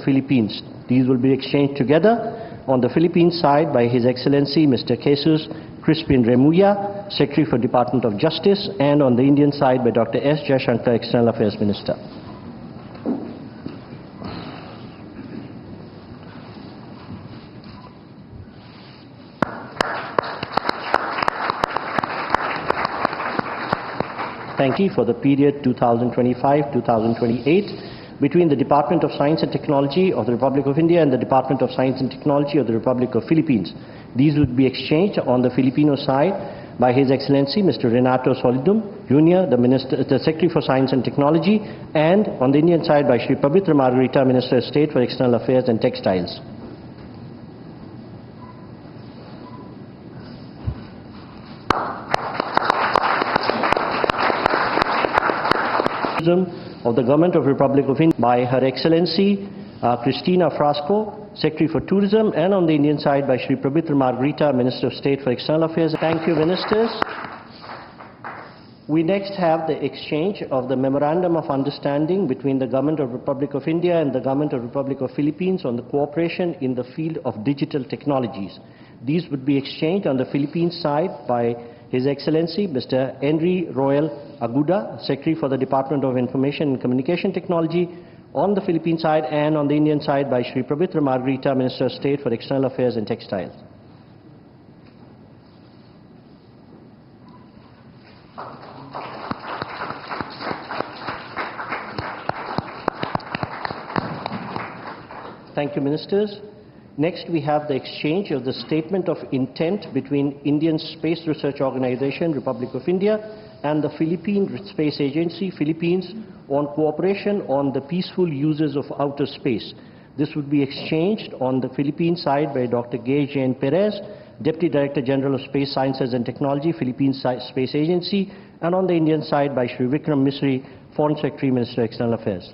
Philippines. These will be exchanged together. On the Philippines side by His Excellency Mr. Jesus Crispin Remulla, Secretary for Department of Justice, and on the Indian side by Dr. S. Jaishankar, External Affairs Minister. Thank you for the period 2025-2028 between the Department of Science and Technology of the Republic of India and the Department of Science and Technology of the Republic of Philippines. These would be exchanged on the Filipino side by His Excellency Mr. Renato Solidum, Jr., the Secretary for Science and Technology, and on the Indian side by Shri Pabitra Margarita, Minister of State for External Affairs and Textiles. Of the Government of Republic of India by Her Excellency Cristina Frasco, Secretary for Tourism, and on the Indian side by Shri Pabitra Margarita, Minister of State for External Affairs. Thank you, Ministers. We next have the exchange of the Memorandum of Understanding between the Government of Republic of India and the Government of Republic of Philippines on the cooperation in the field of digital technologies. These would be exchanged on the Philippines side by His Excellency Mr. Henry Royal Aguda, Secretary for the Department of Information and Communication Technology, on the Philippine side, and on the Indian side by Shri Pabitra Margarita, Minister of State for External Affairs and Textiles. Thank you, Ministers. Next, we have the exchange of the Statement of Intent between Indian Space Research Organization, Republic of India, and the Philippine Space Agency, Philippines, on cooperation on the peaceful uses of outer space. This would be exchanged on the Philippine side by Dr. Gay Jane Perez, Deputy Director General of Space Sciences and Technology, Philippine Space Agency, and on the Indian side by Shri Vikram Misri, Foreign Secretary, Minister of External Affairs.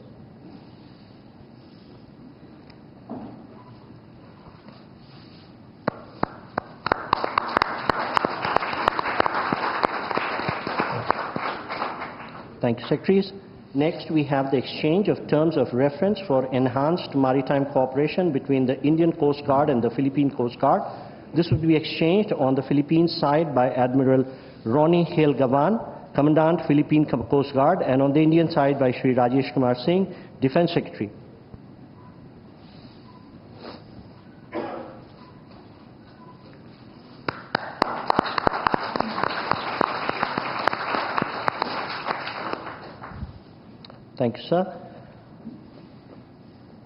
Thank you, Secretaries. Next, we have the exchange of terms of reference for enhanced maritime cooperation between the Indian Coast Guard and the Philippine Coast Guard. This would be exchanged on the Philippines side by Admiral Ronnie Hale Gavan, Commandant Philippine Coast Guard, and on the Indian side by Shri Rajesh Kumar Singh, Defense Secretary. Thank you, sir.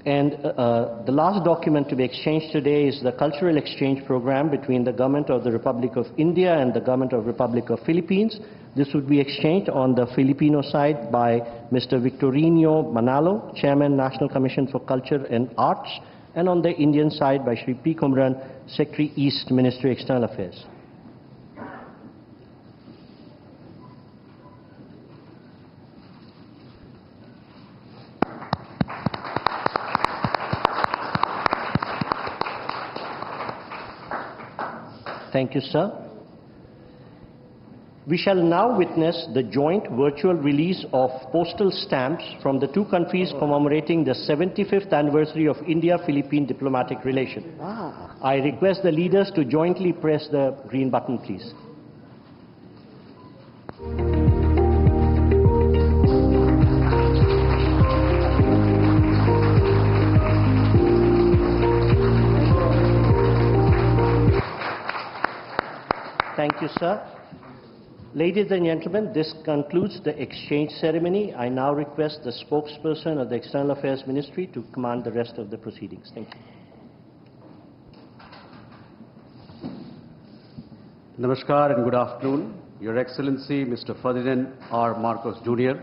And the last document to be exchanged today is the Cultural Exchange Program between the Government of the Republic of India and the Government of the Republic of Philippines. This would be exchanged on the Filipino side by Mr. Victorino Manalo, Chairman, National Commission for Culture and Arts, and on the Indian side by Shri P. Kumran, Secretary East, Ministry of External Affairs. Thank you, sir. We shall now witness the joint virtual release of postal stamps from the two countries commemorating the 75th anniversary of India-Philippine diplomatic relations. I request the leaders to jointly press the green button, please. Thank you, sir. Ladies and gentlemen, this concludes the exchange ceremony. I now request the spokesperson of the External Affairs Ministry to command the rest of the proceedings. Thank you. Namaskar and good afternoon. Your Excellency, Mr. Ferdinand R. Marcos Jr.,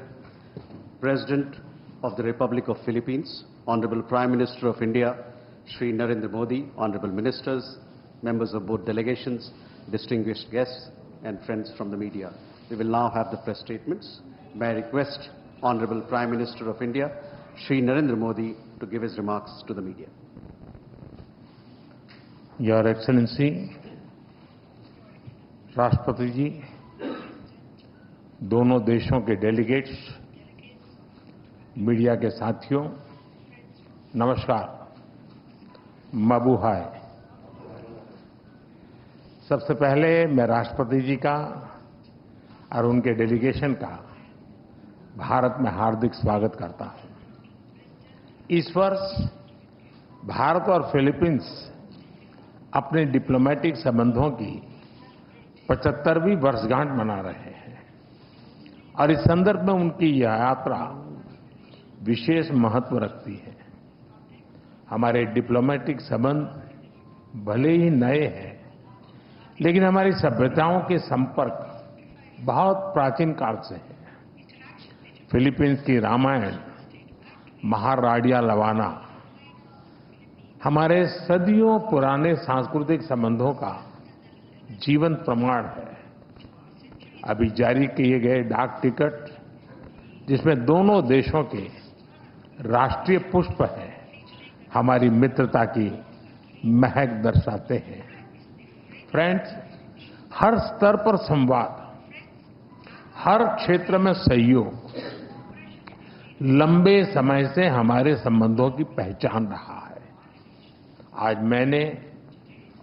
President of the Republic of Philippines, Honorable Prime Minister of India, Shri Narendra Modi, Honorable Ministers, members of both delegations, distinguished guests and friends from the media. We will now have the press statements. May I request Honorable Prime Minister of India, Shri Narendra Modi, to give his remarks to the media. Your Excellency, राष्ट्रपति जी, दोनों देशों के delegates, media के साथियों, नमस्कार, मबूहाय। सबसे पहले मैं राष्ट्रपति जी का और उनके डेलीगेशन का भारत में हार्दिक स्वागत करता हूं। इस वर्ष भारत और फिलीपींस अपने डिप्लोमेटिक संबंधों की 75वीं वर्षगांठ मना रहे हैं और इस संदर्भ में उनकी यह यात्रा विशेष महत्व रखती है। हमारे डिप्लोमेटिक संबंध भले ही नए हैं, लेकिन हमारी सभ्यताओं के संपर्क बहुत प्राचीन काल से है। फिलीपींस की रामायण, महाराडिया लवाना हमारे सदियों पुराने सांस्कृतिक संबंधों का जीवंत प्रमाण है। अभी जारी किए गए डाक टिकट, जिसमें दोनों देशों के राष्ट्रीय पुष्प हैं, हमारी मित्रता की महक दर्शाते हैं। फ्रेंड्स, हर स्तर पर संवाद, हर क्षेत्र में सहयोग लंबे समय से हमारे संबंधों की पहचान रहा है। आज मैंने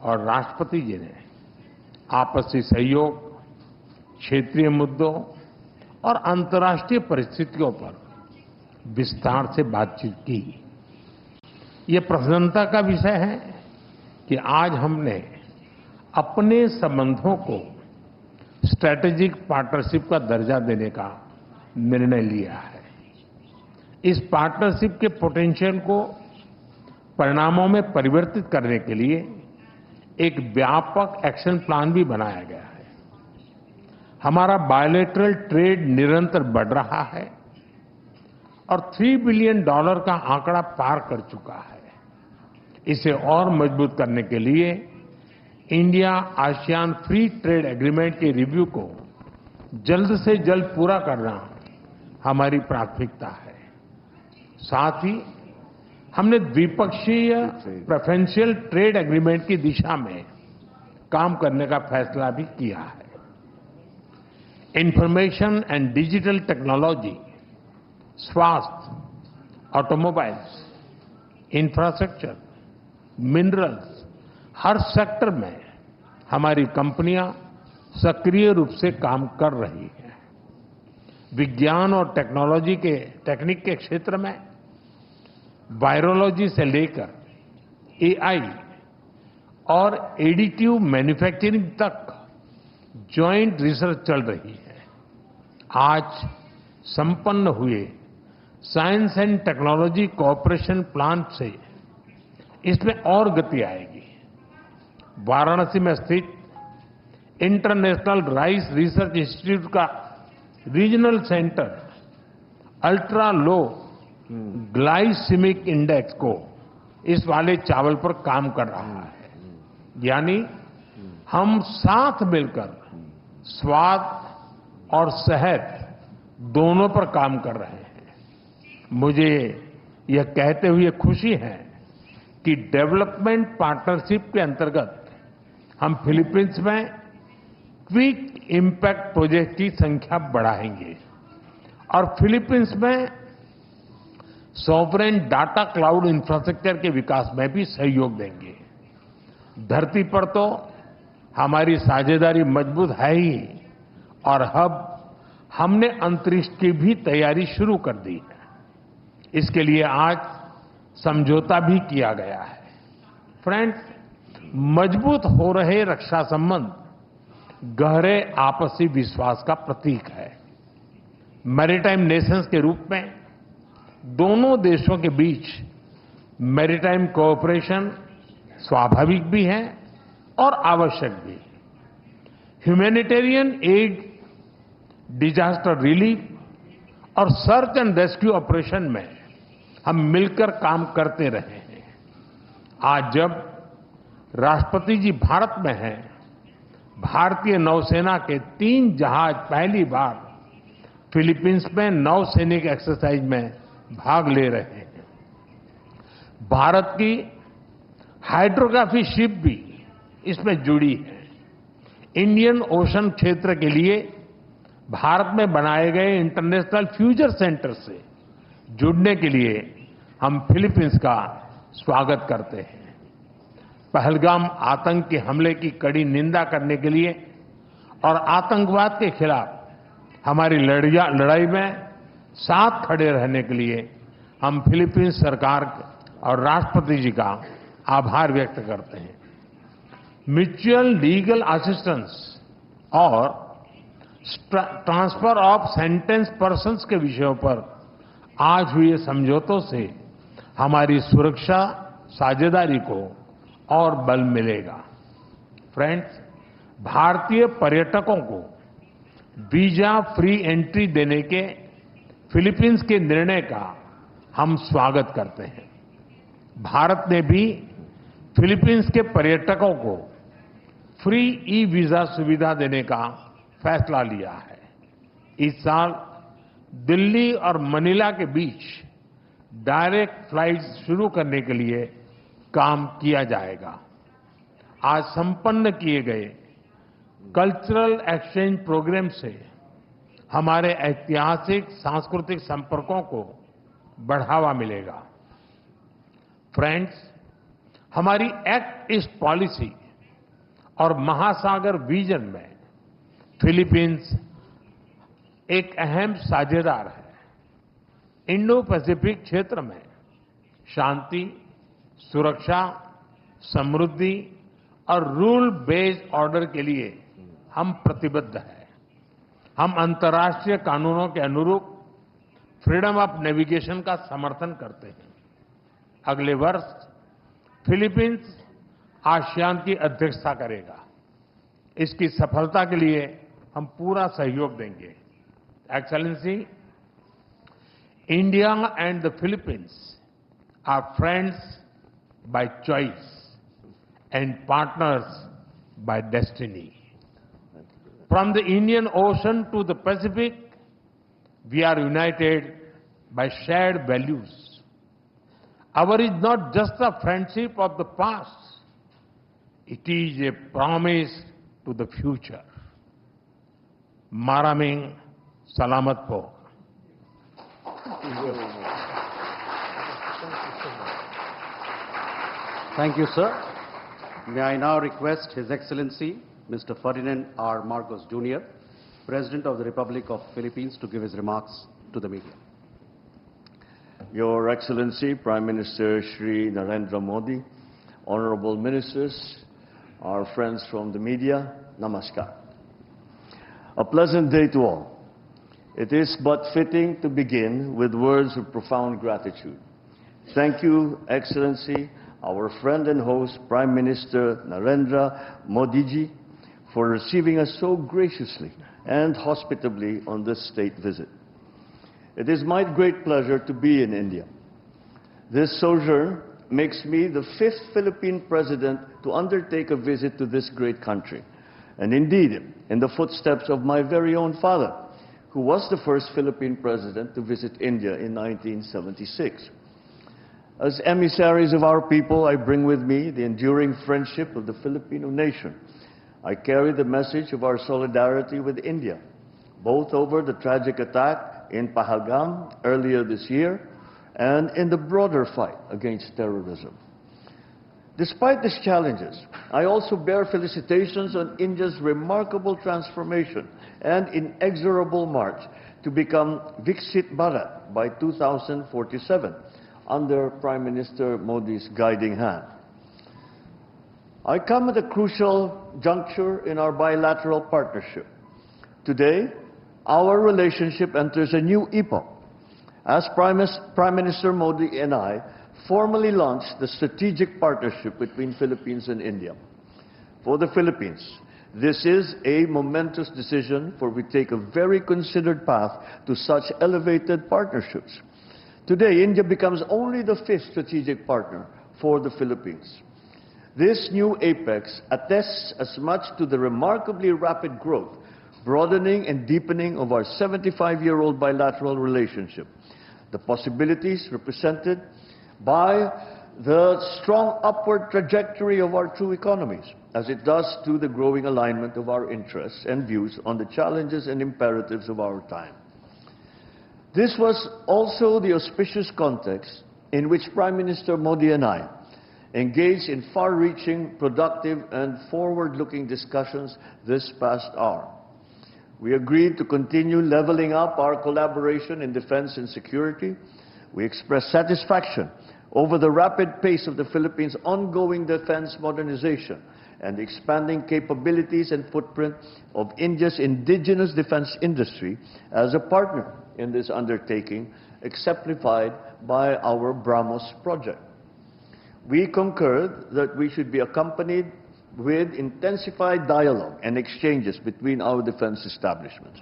और राष्ट्रपति जी ने आपसी सहयोग, क्षेत्रीय मुद्दों और अंतर्राष्ट्रीय परिस्थितियों पर विस्तार से बातचीत की। ये प्रसन्नता का विषय है कि आज हमने अपने संबंधों को स्ट्रैटेजिक पार्टनरशिप का दर्जा देने का निर्णय लिया है। इस पार्टनरशिप के पोटेंशियल को परिणामों में परिवर्तित करने के लिए एक व्यापक एक्शन प्लान भी बनाया गया है। हमारा बायलैटरल ट्रेड निरंतर बढ़ रहा है और $3 बिलियन का आंकड़ा पार कर चुका है। इसे और मजबूत करने के लिए India ASEAN free trade agreement के रिव्यू को जल्द से जल्द पूरा करना हमारी प्राथमिकता है। साथ ही हमने द्विपक्षीय प्रेफरेंशियल ट्रेड एग्रीमेंट की दिशा में काम करने का फैसला भी किया है। इंफॉर्मेशन एंड डिजिटल टेक्नोलॉजी, स्वास्थ्य, ऑटोमोबाइल्स, इंफ्रास्ट्रक्चर, मिनरल्स, हर सेक्टर में हमारी कंपनियां सक्रिय रूप से काम कर रही हैं। विज्ञान और टेक्निक के क्षेत्र में वायरोलॉजी से लेकर एआई और एडिटिव मैन्युफैक्चरिंग तक जॉइंट रिसर्च चल रही है। आज संपन्न हुए science and technology cooperation plan से इसमें और गति आएगी। वाराणसी में स्थित इंटरनेशनल राइस रिसर्च इंस्टीट्यूट का regional centre ultra low glycaemic index को इस वाले चावल पर काम कर रहा है। यानी हम साथ मिलकर स्वाद और सेहत दोनों पर काम कर रहे हैं। मुझे यह कहते हुए खुशी है कि डेवलपमेंट पार्टनरशिप के अंतर्गत हम फिलीपींस में क्विक इम्पैक्ट प्रोजेक्ट की संख्या बढ़ाएंगे और फिलीपींस में सॉवरेन डाटा क्लाउड इंफ्रास्ट्रक्चर के विकास में भी सहयोग देंगे। धरती पर तो हमारी साझेदारी मजबूत है ही, और अब हमने अंतरिक्ष की भी तैयारी शुरू कर दी है। इसके लिए आज समझौता भी किया गया है। फ्रेंड्स, मजबूत हो रहे रक्षा संबंध गहरे आपसी विश्वास का प्रतीक है। मैरीटाइम नेशंस के रूप में दोनों देशों के बीच मैरीटाइम कोऑपरेशन स्वाभाविक भी है और आवश्यक भी। ह्यूमैनिटेरियन एड, डिजास्टर रिलीफ और सर्च एंड रेस्क्यू ऑपरेशन में हम मिलकर काम करते रहे हैं। आज जब राष्ट्रपति जी भारत में हैं, भारतीय नौसेना के 3 जहाज पहली बार फिलीपींस में नौसैनिक एक्सरसाइज में भाग ले रहे हैं। भारत की हाइड्रोग्राफी शिप भी इसमें जुड़ी है। इंडियन ओशन क्षेत्र के लिए भारत में बनाए गए इंटरनेशनल फ्यूचर सेंटर से जुड़ने के लिए हम फिलीपींस का स्वागत करते हैं। पहलगाम आतंक के हमले की कड़ी निंदा करने के लिए और आतंकवाद के खिलाफ हमारी लड़ाई में साथ खड़े रहने के लिए हम फिलीपींस सरकार और राष्ट्रपति जी का आभार व्यक्त करते हैं। म्यूचुअल लीगल असिस्टेंस और ट्रांसफर ऑफ सेंटेंस पर्सन्स के विषयों पर आज हुए समझौतों से हमारी सुरक्षा साझेदारी को और बल मिलेगा। फ्रेंड्स, भारतीय पर्यटकों को वीजा फ्री एंट्री देने के फिलीपींस के निर्णय का हम स्वागत करते हैं। भारत ने भी फिलीपींस के पर्यटकों को फ्री ई वीजा सुविधा देने का फैसला लिया है। इस साल दिल्ली और मनीला के बीच डायरेक्ट फ्लाइट्स शुरू करने के लिए काम किया जाएगा। आज संपन्न किए गए कल्चरल एक्सचेंज प्रोग्राम से हमारे ऐतिहासिक सांस्कृतिक संपर्कों को बढ़ावा मिलेगा। फ्रेंड्स, हमारी एक्ट ईस्ट पॉलिसी और महासागर विजन में फिलीपींस एक अहम साझेदार है। इंडो पैसिफिक क्षेत्र में शांति, सुरक्षा, समृद्धि और रूल बेस्ड ऑर्डर के लिए हम प्रतिबद्ध हैं। हम अंतर्राष्ट्रीय कानूनों के अनुरूप फ्रीडम ऑफ नेविगेशन का समर्थन करते हैं। अगले वर्ष फिलीपींस आसियान की अध्यक्षता करेगा। इसकी सफलता के लिए हम पूरा सहयोग देंगे। Excellency, India and the Philippines are friends by choice and partners by destiny. From the Indian Ocean to the Pacific, we are united by shared values. Our is not just a friendship of the past, it is a promise to the future. Maraming Salamat po. Thank you, sir. May I now request His Excellency, Mr. Ferdinand R. Marcos Jr., President of the Republic of Philippines, to give his remarks to the media. Your Excellency, Prime Minister Shri Narendra Modi, Honorable Ministers, our friends from the media, Namaskar. A pleasant day to all. It is but fitting to begin with words of profound gratitude. Thank you, Excellency, our friend and host, Prime Minister Narendra Modi ji, for receiving us so graciously and hospitably on this state visit. It is my great pleasure to be in India. This sojourn makes me the 5th Philippine president to undertake a visit to this great country, and indeed in the footsteps of my very own father, who was the first Philippine president to visit India in 1976. As emissaries of our people, I bring with me the enduring friendship of the Filipino nation. I carry the message of our solidarity with India, both over the tragic attack in Pahalgam earlier this year and in the broader fight against terrorism. Despite these challenges, I also bear felicitations on India's remarkable transformation and inexorable march to become Viksit Bharat by 2047. Under Prime Minister Modi's guiding hand. I come at a crucial juncture in our bilateral partnership. Today, our relationship enters a new epoch as Prime Minister Modi and I formally launched the strategic partnership between Philippines and India. For the Philippines, this is a momentous decision, for we take a very considered path to such elevated partnerships. Today, India becomes only the 5th strategic partner for the Philippines. This new apex attests as much to the remarkably rapid growth, broadening and deepening of our 75-year-old bilateral relationship, the possibilities represented by the strong upward trajectory of our two economies, as it does to the growing alignment of our interests and views on the challenges and imperatives of our time. This was also the auspicious context in which Prime Minister Modi and I engaged in far-reaching, productive and forward-looking discussions this past hour. We agreed to continue leveling up our collaboration in defense and security. We expressed satisfaction over the rapid pace of the Philippines' ongoing defense modernization and the expanding capabilities and footprint of India's indigenous defense industry as a partner in this undertaking, exemplified by our BrahMos project. We concurred that we should be accompanied with intensified dialogue and exchanges between our defense establishments.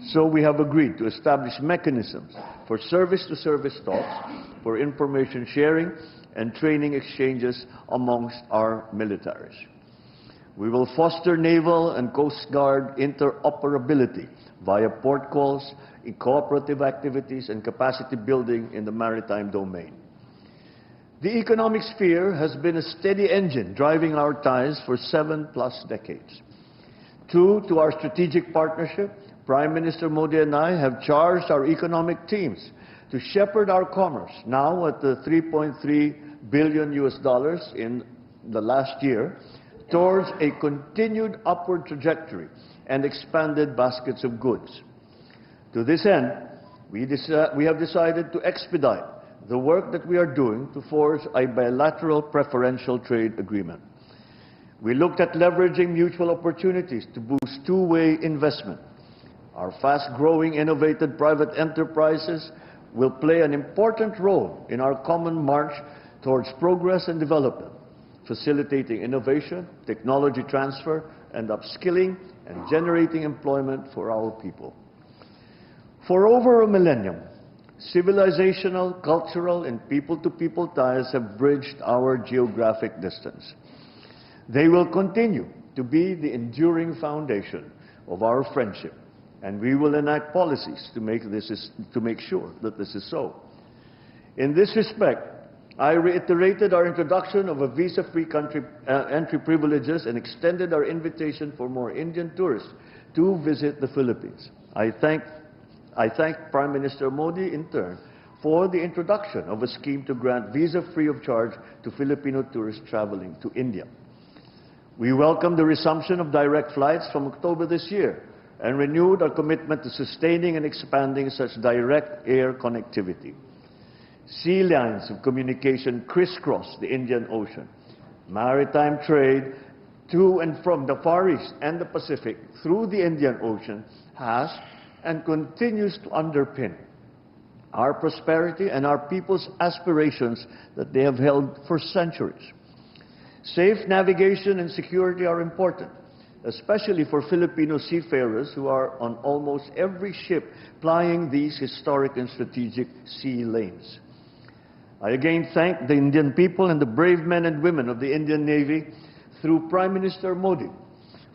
So we have agreed to establish mechanisms for service-to-service talks, for information sharing and training exchanges amongst our militaries. We will foster naval and Coast Guard interoperability via port calls, in cooperative activities and capacity building in the maritime domain. The economic sphere has been a steady engine driving our ties for 7+ decades. True to our strategic partnership, Prime Minister Modi and I have charged our economic teams to shepherd our commerce, now at the $3.3 billion in the last year, towards a continued upward trajectory and expanded baskets of goods. To this end, we have decided to expedite the work that we are doing to forge a bilateral preferential trade agreement. We looked at leveraging mutual opportunities to boost two-way investment. Our fast-growing, innovative private enterprises will play an important role in our common march towards progress and development, facilitating innovation, technology transfer, and upskilling and generating employment for our people. For over a millennium, civilizational, cultural, and people-to-people ties have bridged our geographic distance. They will continue to be the enduring foundation of our friendship, and we will enact policies to make sure that this is so. In this respect, I reiterated our introduction of a visa-free entry privileges and extended our invitation for more Indian tourists to visit the Philippines. I thank Prime Minister Modi in turn for the introduction of a scheme to grant visa free of charge to Filipino tourists traveling to India. We welcome the resumption of direct flights from October this year and renewed our commitment to sustaining and expanding such direct air connectivity. Sea lines of communication crisscross the Indian Ocean. Maritime trade to and from the Far East and the Pacific through the Indian Ocean has and continues to underpin our prosperity and our people's aspirations that they have held for centuries. Safe navigation and security are important, especially for Filipino seafarers who are on almost every ship plying these historic and strategic sea lanes. I again thank the Indian people and the brave men and women of the Indian Navy through Prime Minister Modi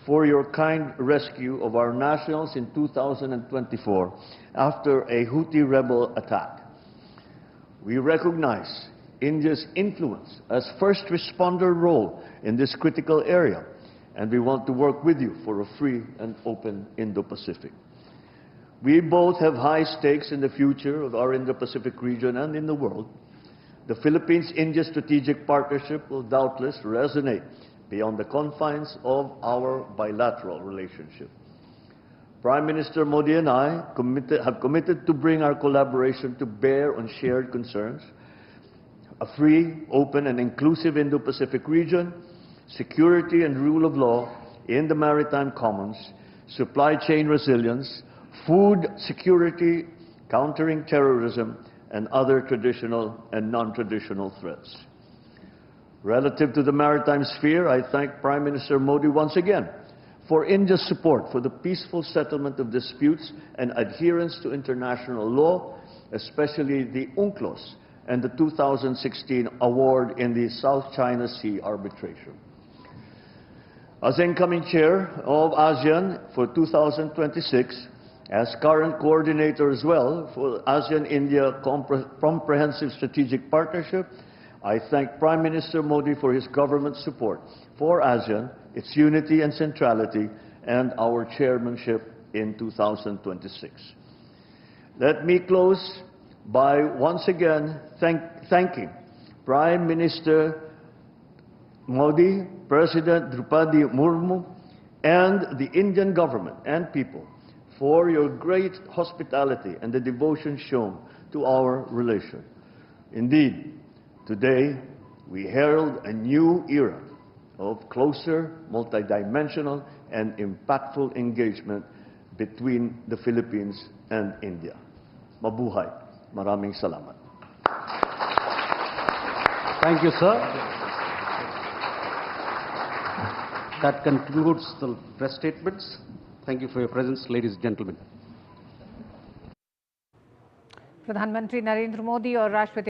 for your kind rescue of our nationals in 2024 after a Houthi rebel attack. We recognize India's influence as first responder role in this critical area, and we want to work with you for a free and open Indo-Pacific. We both have high stakes in the future of our Indo-Pacific region and in the world. The Philippines-India strategic partnership will doubtless resonate beyond the confines of our bilateral relationship. Prime Minister Modi and I have committed to bring our collaboration to bear on shared concerns, a free, open, and inclusive Indo-Pacific region, security and rule of law in the maritime commons, supply chain resilience, food security, countering terrorism, and other traditional and non-traditional threats. Relative to the maritime sphere, I thank Prime Minister Modi once again for India's support for the peaceful settlement of disputes and adherence to international law, especially the UNCLOS and the 2016 award in the South China Sea arbitration. As incoming chair of ASEAN for 2026, as current coordinator as well for ASEAN-India Comprehensive Strategic Partnership, I thank Prime Minister Modi for his government support for ASEAN, its unity and centrality, and our chairmanship in 2026. Let me close by once again thanking Prime Minister Modi, President Draupadi Murmu, and the Indian government and people for your great hospitality and the devotion shown to our relation. Indeed, today we herald a new era of closer, multidimensional, and impactful engagement between the Philippines and India. Mabuhay. Maraming salamat. Thank you, sir. That concludes the press statements. Thank you for your presence, ladies and gentlemen. प्रधानमंत्री नरेंद्र मोदी और राष्ट्रपति